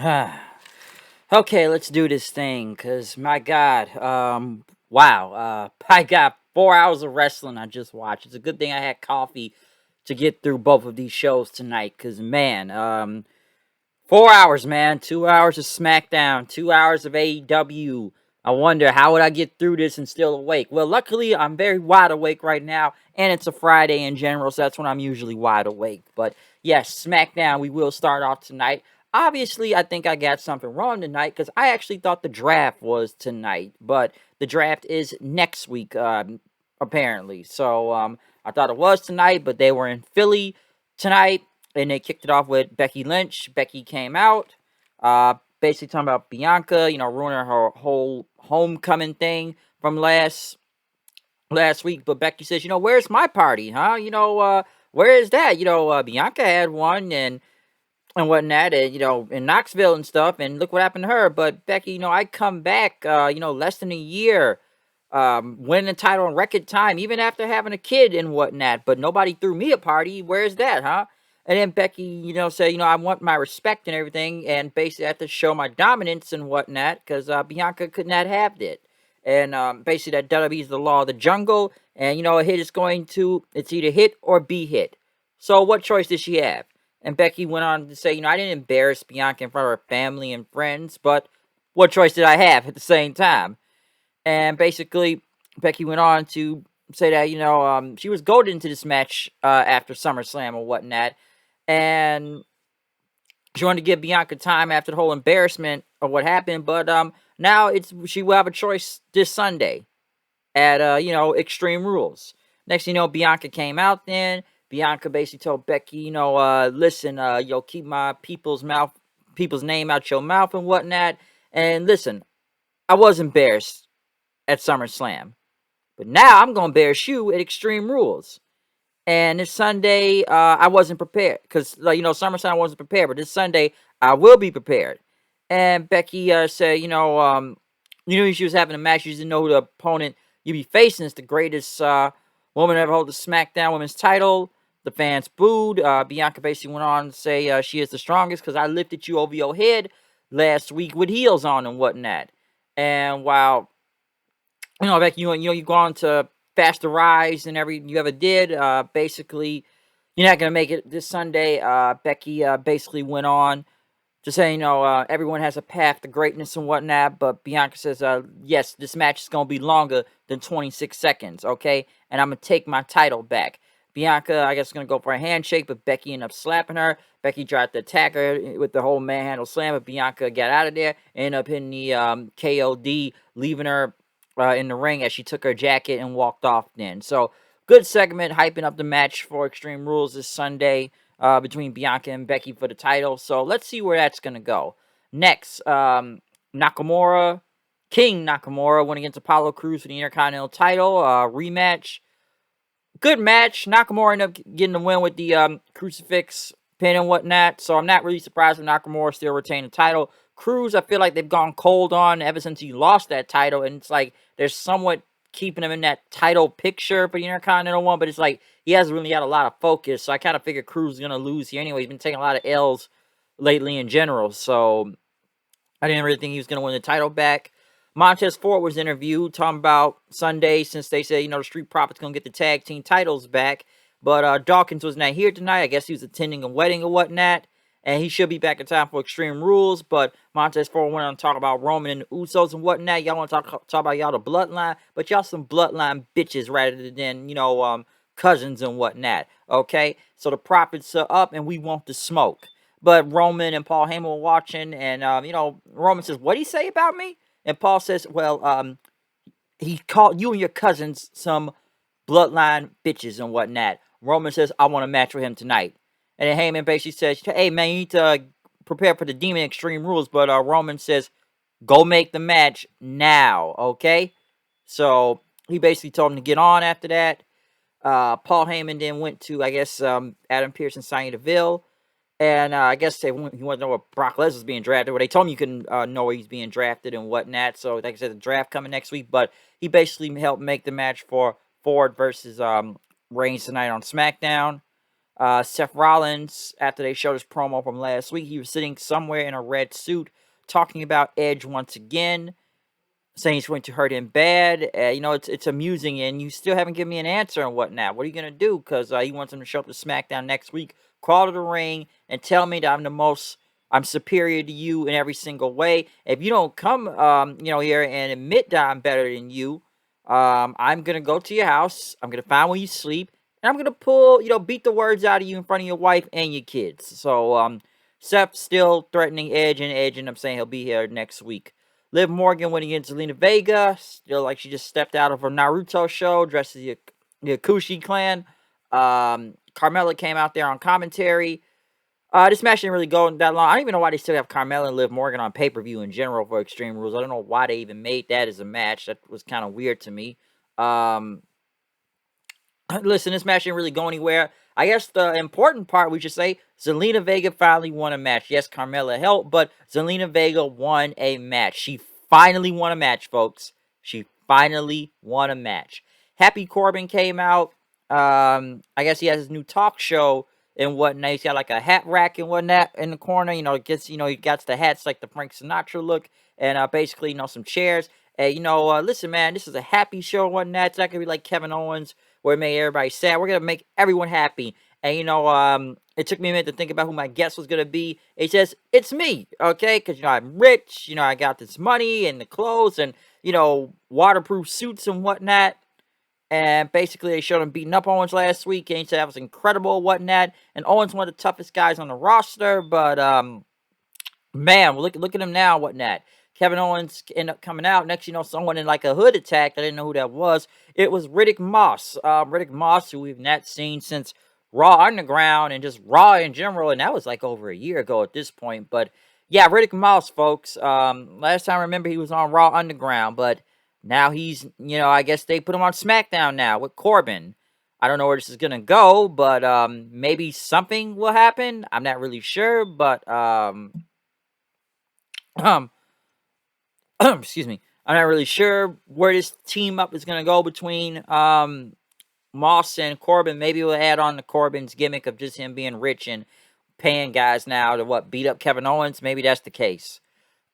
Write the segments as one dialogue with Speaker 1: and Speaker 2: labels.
Speaker 1: Okay, let's do this thing, cause my God, wow, I got 4 hours of wrestling I just watched. It's a good thing I had coffee to get through both of these shows tonight, cause man, 4 hours, man, 2 hours of Smackdown, 2 hours of AEW. I wonder how would I get through this and still awake. Well, luckily I'm very wide awake right now, and it's a Friday in general, so that's when I'm usually wide awake. But yes, SmackDown. We will start off tonight. Obviously, I think I got something wrong tonight because I actually thought the draft was tonight, but the draft is next week, apparently. So I thought it was tonight, but they were in Philly tonight, and they kicked it off with Becky Lynch. Becky came out, basically talking about Bianca, ruining her whole homecoming thing from last week. But Becky says, where's my party, huh? Where is that? Bianca had one and whatnot, and in Knoxville and stuff, and look what happened to her. But Becky, I come back, less than a year, winning the title in record time, even after having a kid and whatnot. But nobody threw me a party. Where's that, huh? And then Becky, said, I want my respect and everything, and basically I have to show my dominance and whatnot, because Bianca could not have it. And basically that WWE is the law of the jungle, and a hit is it's either hit or be hit. So what choice does she have? And Becky went on to say, I didn't embarrass Bianca in front of her family and friends, but what choice did I have at the same time? And basically, Becky went on to say that, she was goaded into this match after SummerSlam or whatnot. And she wanted to give Bianca time after the whole embarrassment of what happened. But now she will have a choice this Sunday at Extreme Rules. Next thing you know, Bianca came out then. Bianca basically told Becky, listen, keep my people's name out your mouth and whatnot. And listen, I was embarrassed at SummerSlam, but now I'm gonna embarrass you at Extreme Rules. And this Sunday, I wasn't prepared because, SummerSlam I wasn't prepared, but this Sunday I will be prepared. And Becky said, you knew she was having a match. You didn't know who the opponent you'd be facing. Is the greatest woman to ever hold the SmackDown Women's title. The fans booed. Bianca basically went on to say she is the strongest because I lifted you over your head last week with heels on and whatnot. And while Becky, you go on to faster rise than every you ever did. Basically, you're not gonna make it this Sunday. Becky basically went on to say, everyone has a path to greatness and whatnot, but Bianca says, yes, this match is gonna be longer than 26 seconds, okay? And I'm gonna take my title back. Bianca, I guess, is gonna go for a handshake, but Becky ended up slapping her. Becky tried to attack her with the whole manhandle slam, but Bianca got out of there, ended up hitting the KOD, leaving her in the ring as she took her jacket and walked off then. So, good segment, hyping up the match for Extreme Rules this Sunday between Bianca and Becky for the title. So, let's see where that's going to go. Next, Nakamura, King Nakamura went against Apollo Crews for the Intercontinental title rematch. Good match. Nakamura ended up getting the win with the crucifix pin and whatnot. So I'm not really surprised that Nakamura still retained the title. Cruz, I feel like they've gone cold on ever since he lost that title, and it's like they're somewhat keeping him in that title picture for the Intercontinental one, but it's like he hasn't really had a lot of focus. So I kind of figured Cruz is gonna lose here anyway. He's been taking a lot of L's lately in general, so I didn't really think he was gonna win the title back. Montez Ford was interviewed talking about Sunday since they said, the Street Profits going to get the tag team titles back. But Dawkins was not here tonight. I guess he was attending a wedding or whatnot. And he should be back in time for Extreme Rules. But Montez Ford went on to talk about Roman and the Usos and whatnot. Y'all want to talk about y'all the bloodline. But y'all some bloodline bitches rather than, cousins and whatnot. Okay? So the profits are up and we want the smoke. But Roman and Paul Heyman were watching. And, Roman says, what'd he say about me? And Paul says, well, he called you and your cousins some bloodline bitches and whatnot. Roman says, I want a match with him tonight. And then Heyman basically says, hey, man, you need to prepare for the Demon Extreme Rules. But Roman says, go make the match now, okay? So he basically told him to get on after that. Paul Heyman then went to, I guess, Adam Pearce and Sonya Deville. And I guess he wanted to know where Brock Lesnar's being drafted. Well, they told him you can know where he's being drafted and whatnot. So, like I said, the draft coming next week. But he basically helped make the match for Ford versus Reigns tonight on SmackDown. Seth Rollins, after they showed his promo from last week, he was sitting somewhere in a red suit talking about Edge once again, saying he's going to hurt him bad. It's amusing, and you still haven't given me an answer on what now. What are you going to do? Because he wants him to show up to SmackDown next week, crawl to the ring, and tell me that I'm superior to you in every single way. If you don't come, here and admit that I'm better than you, I'm going to go to your house. I'm going to find where you sleep, and I'm going to beat the words out of you in front of your wife and your kids. So, Seth still threatening Edge, and Edge ended up saying he'll be here next week. Liv Morgan went against Zelina Vega, still like she just stepped out of her Naruto show, dressed as the Yakushi clan. Carmella came out there on commentary. This match didn't really go that long. I don't even know why they still have Carmella and Liv Morgan on pay-per-view in general for Extreme Rules. I don't know why they even made that as a match. That was kind of weird to me. Listen, this match didn't really go anywhere. I guess the important part, we should say, Zelina Vega finally won a match. Yes, Carmella helped, but Zelina Vega won a match. She finally won a match, folks. She finally won a match. Happy Corbin came out. I guess he has his new talk show and whatnot. He's got like a hat rack and whatnot in the corner. He got the hats like the Frank Sinatra look, and basically, some chairs. Listen, man, this is a happy show and whatnot. It's not gonna be like Kevin Owens, where it made everybody sad. We're gonna make everyone happy. And it took me a minute to think about who my guest was gonna be. It says it's me, okay? Because I'm rich. I got this money and the clothes and waterproof suits and whatnot. And basically, they showed him beating up Owens last week, and he said that was incredible and whatnot. And Owens one of the toughest guys on the roster, but man, look at him now, whatnot. Kevin Owens ended up coming out. Next, someone in like a hood attack. I didn't know who that was. It was Riddick Moss. Riddick Moss, who we've not seen since Raw Underground and just Raw in general. And that was like over a year ago at this point. But yeah, Riddick Moss, folks. Last time I remember he was on Raw Underground. But now he's, I guess they put him on Smackdown now with Corbin. I don't know where this is going to go. But maybe something will happen. I'm not really sure. But excuse me. I'm not really sure where this team up is going to go between Moss and Corbin. Maybe we'll add on to Corbin's gimmick of just him being rich and paying guys now to beat up Kevin Owens. Maybe that's the case.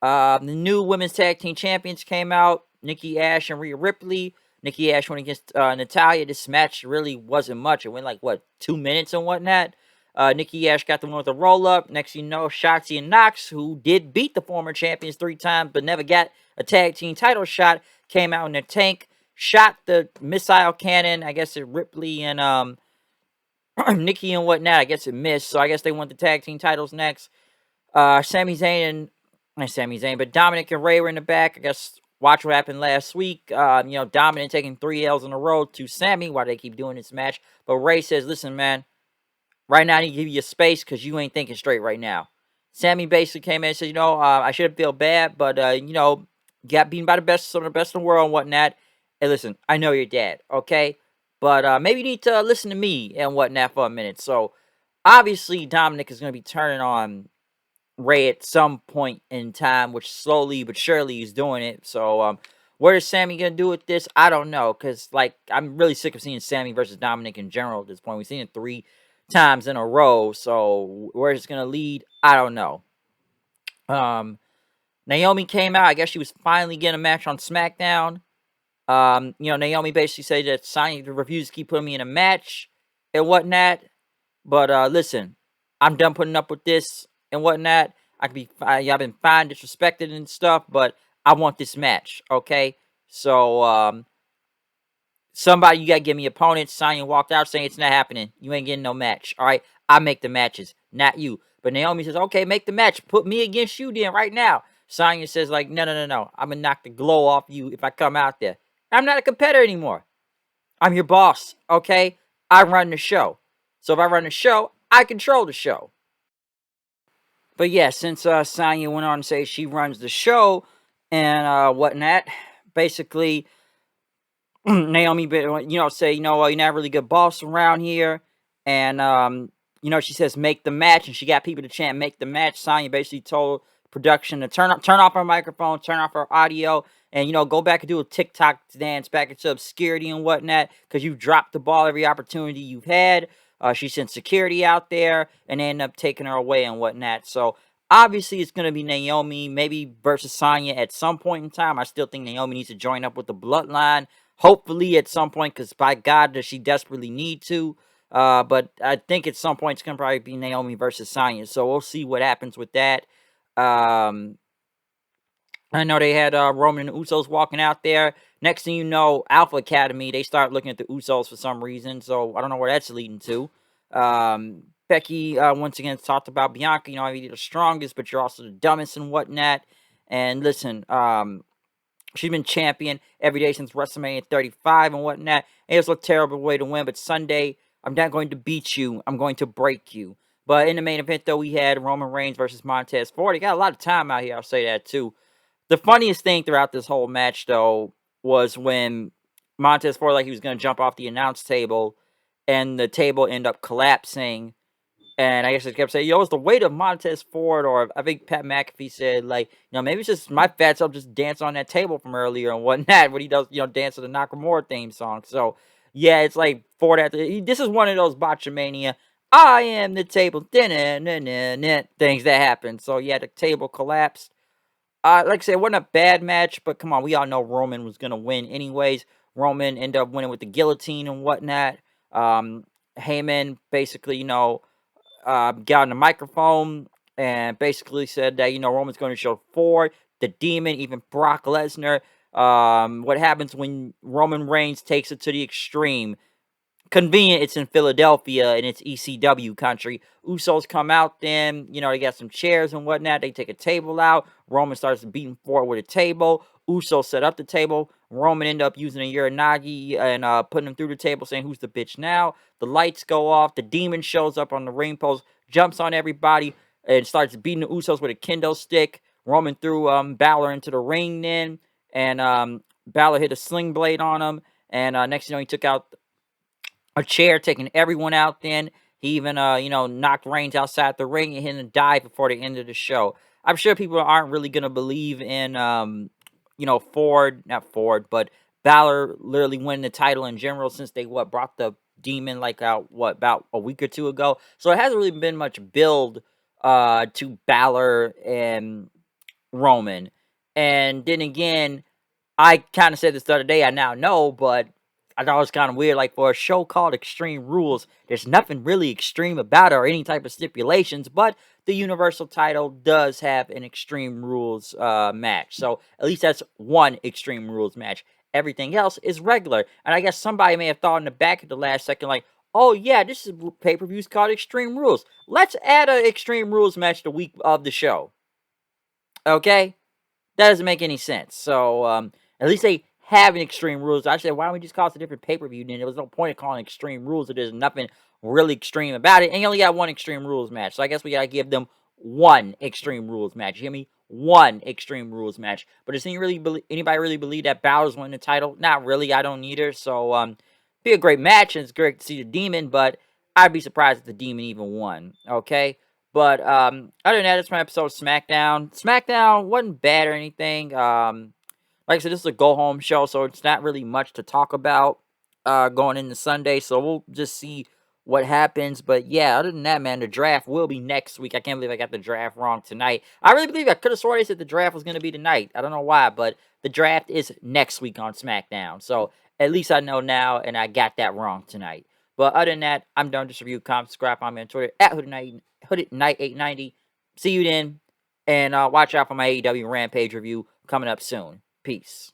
Speaker 1: The new women's tag team champions came out. Nikki Ash and Rhea Ripley. Nikki Ash went against Natalya. This match really wasn't much. It went like 2 minutes and whatnot. Nikki Ash got the one with the roll-up. Next you know, Shotzi and Knox, who did beat the former champions 3 times, but never got a tag team title shot, came out in their tank, shot the missile cannon. I guess it Ripley and Nikki and whatnot. I guess it missed, so I guess they want the tag team titles next. Sami Zayn not Sami Zayn, but Dominic and Ray were in the back. I guess watch what happened last week. Dominic taking 3 L's in a row to Sami while they keep doing this match. But Ray says, listen, man, right now, I need to give you space because you ain't thinking straight right now. Sami basically came in and said, I shouldn't feel bad, but, got beaten by some of the best in the world and whatnot. Hey, listen, I know your dad, okay? But maybe you need to listen to me and whatnot for a minute. So, obviously, Dominic is going to be turning on Ray at some point in time, which slowly but surely he's doing it. So, what is Sami going to do with this? I don't know, because, I'm really sick of seeing Sami versus Dominic in general at this point. We've seen it 3 times in a row, so where it's going to lead, I don't know. Naomi came out. I guess she was finally getting a match on SmackDown. Naomi basically said that Sonya refused to keep putting me in a match and whatnot. But listen, I'm done putting up with this and whatnot. I've been fine, disrespected and stuff, but I want this match, okay? So, somebody, you gotta give me opponents. Sonya walked out saying it's not happening. You ain't getting no match. All right, I make the matches, not you. But Naomi says, okay, make the match. Put me against you then right now. Sonya says no. I'm gonna knock the glow off you if I come out there. I'm not a competitor anymore. I'm your boss, okay? I run the show. So if I run the show, I control the show. But yeah, since Sonya went on to say she runs the show and whatnot, basically Naomi, say, you're not really good boss around here. And, she says, make the match. And she got people to chant, make the match. Sonya basically told production to turn off her microphone, turn off her audio, and, go back and do a TikTok dance back into obscurity and whatnot, because you dropped the ball every opportunity you've had. She sent security out there, and they end up taking her away and whatnot. So obviously, it's going to be Naomi, maybe versus Sonya at some point in time. I still think Naomi needs to join up with the Bloodline. Hopefully, at some point, because by God, does she desperately need to. But I think at some point, it's going to probably be Naomi versus Sonya. So we'll see what happens with that. Um, I know they had Roman and the Usos walking out there. Next thing you know, Alpha Academy, they start looking at the Usos for some reason. So I don't know where that's leading to. Becky, once again, talked about Bianca. You know, you're the strongest, but you're also the dumbest and whatnot. And listen, she's been champion every day since WrestleMania 35 and whatnot. It was a terrible way to win, but Sunday, I'm not going to beat you. I'm going to break you. But in the main event, though, we had Roman Reigns versus Montez Ford. He got a lot of time out here. I'll say that, too. The funniest thing throughout this whole match, though, was when Montez Ford, like he was going to jump off the announce table, and the table ended up collapsing. And I guess it kept saying, yo, it's the weight of Montez Ford, or I think Pat McAfee said, like, maybe it's just my fat self just dance on that table from earlier and whatnot, when he does, dance to the Nakamura theme song. So, yeah, it's like Ford this is one of those Botchamania, I am the table, things that happen. So, yeah, the table collapsed. Like I said, it wasn't a bad match, but come on, we all know Roman was going to win anyways. Roman ended up winning with the guillotine and whatnot. Heyman basically, got on the microphone and basically said that, Roman's going to show Ford, the Demon, even Brock Lesnar. What happens when Roman Reigns takes it to the extreme? Convenient, it's in Philadelphia and it's ECW country. Usos come out then, they got some chairs and whatnot. They take a table out. Roman starts beating Ford with a table. Usos set up the table. Roman ended up using a Uranagi and putting him through the table, saying, who's the bitch now? The lights go off. The Demon shows up on the ring post, jumps on everybody, and starts beating the Usos with a kendo stick. Roman threw Balor into the ring then, and Balor hit a sling blade on him. And next thing you know, he took out a chair, taking everyone out then. He even, knocked Reigns outside the ring and hit a dive before the end of the show. I'm sure people aren't really going to believe in, not Ford, but Balor literally winning the title in general since they, brought the Demon, about a week or two ago. So it hasn't really been much build to Balor and Roman. And then again, I kind of said this the other day, I now know, but I thought it was kind of weird. Like, for a show called Extreme Rules, there's nothing really extreme about it or any type of stipulations, but the Universal title does have an Extreme Rules match. So at least that's one Extreme Rules match. Everything else is regular. And I guess somebody may have thought in the back at the last second, like, oh yeah, this is pay-per-views called Extreme Rules. Let's add an Extreme Rules match the week of the show. Okay? That doesn't make any sense. So, at least they have an Extreme Rules. I said, why don't we just call it a different pay-per-view then? There was no point in calling Extreme Rules if there's nothing really extreme about it. And you only got one Extreme Rules match. So I guess we gotta give them one Extreme Rules match. You hear me? One Extreme Rules match. But does anybody really believe that Balor's winning the title? Not really. I don't either. So, be a great match, and it's great to see the Demon, but I'd be surprised if the Demon even won. Okay? But other than that, it's my episode of SmackDown. SmackDown wasn't bad or anything. Like I said, this is a go-home show, so it's not really much to talk about going into Sunday. So we'll just see what happens. But yeah, other than that, man, the draft will be next week. I can't believe I got the draft wrong tonight. I really believe I could have sworn they said the draft was going to be tonight. I don't know why, but the draft is next week on SmackDown. So at least I know now, and I got that wrong tonight. But other than that, I'm done. Just review, comment, subscribe. I'm on Twitter at HoodedKnight890. See you then. And watch out for my AEW Rampage review coming up soon. Peace.